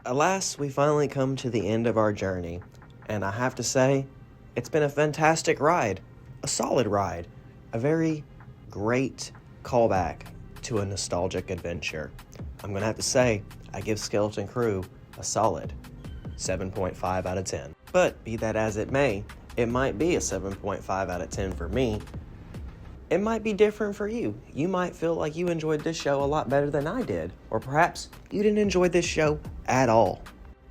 Alas, we finally come to the end of our journey, and I have to say, it's been a fantastic ride, a solid ride, a very great callback to a nostalgic adventure. I'm gonna have to say, I give Skeleton Crew a solid 7.5 out of 10. But be that as it may, it might be a 7.5 out of 10 for me. It might be different for you. You might feel like you enjoyed this show a lot better than I did, or perhaps you didn't enjoy this show at all.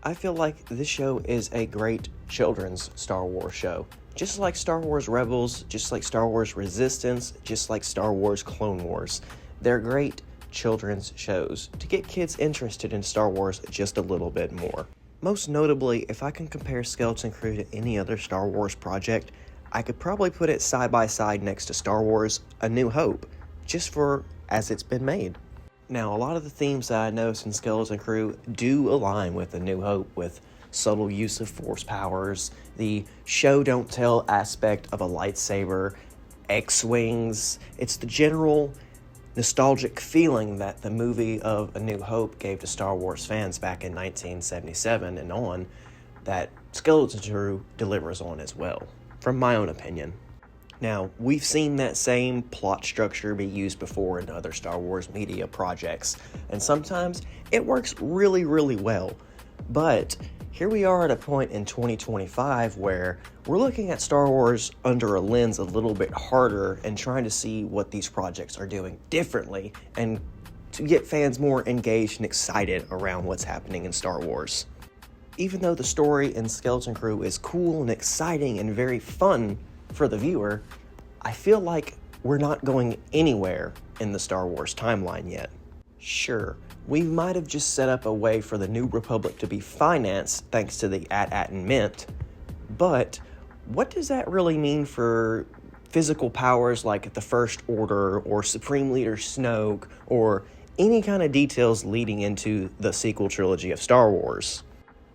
I feel like this show is a great children's Star Wars show. Just like Star Wars Rebels, just like Star Wars Resistance, just like Star Wars Clone Wars. They're great children's shows to get kids interested in Star Wars just a little bit more. Most notably, if I can compare Skeleton Crew to any other Star Wars project, I could probably put it side by side next to Star Wars A New Hope, just for as it's been made. Now, a lot of the themes that I noticed in Skeleton Crew do align with A New Hope, with subtle use of force powers, the show don't tell aspect of a lightsaber, X-Wings. It's the general nostalgic feeling that the movie of A New Hope gave to Star Wars fans back in 1977 and on, that Skeleton Crew delivers on as well, from my own opinion. Now, we've seen that same plot structure be used before in other Star Wars media projects, and sometimes it works really, really well. But here we are at a point in 2025 where we're looking at Star Wars under a lens a little bit harder and trying to see what these projects are doing differently and to get fans more engaged and excited around what's happening in Star Wars. Even though the story in Skeleton Crew is cool and exciting and very fun for the viewer, I feel like we're not going anywhere in the Star Wars timeline yet. Sure, we might have just set up a way for the New Republic to be financed thanks to the AT-AT and Mint, but what does that really mean for physical powers like the First Order or Supreme Leader Snoke or any kind of details leading into the sequel trilogy of Star Wars?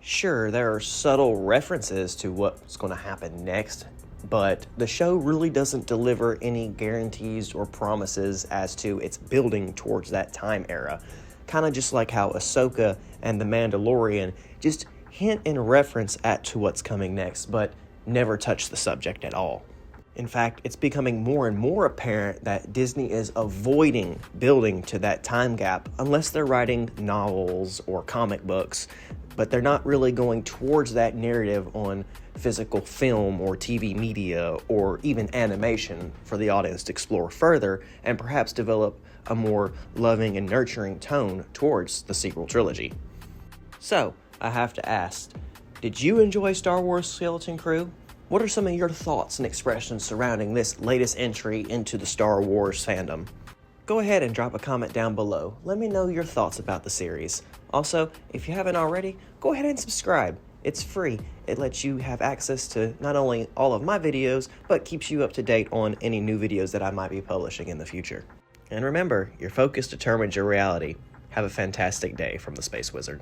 Sure, there are subtle references to what's going to happen next, but the show really doesn't deliver any guarantees or promises as to its building towards that time era. Kind of just like how Ahsoka and The Mandalorian just hint and reference to what's coming next, but never touch the subject at all. In fact, it's becoming more and more apparent that Disney is avoiding building to that time gap unless they're writing novels or comic books, but they're not really going towards that narrative on physical film or TV media or even animation for the audience to explore further and perhaps develop a more loving and nurturing tone towards the sequel trilogy. So, I have to ask, did you enjoy Star Wars Skeleton Crew? What are some of your thoughts and expressions surrounding this latest entry into the Star Wars fandom? Go ahead and drop a comment down below. Let me know your thoughts about the series. Also, if you haven't already, go ahead and subscribe. It's free. It lets you have access to not only all of my videos, but keeps you up to date on any new videos that I might be publishing in the future. And remember, your focus determines your reality. Have a fantastic day from the Space Wizard.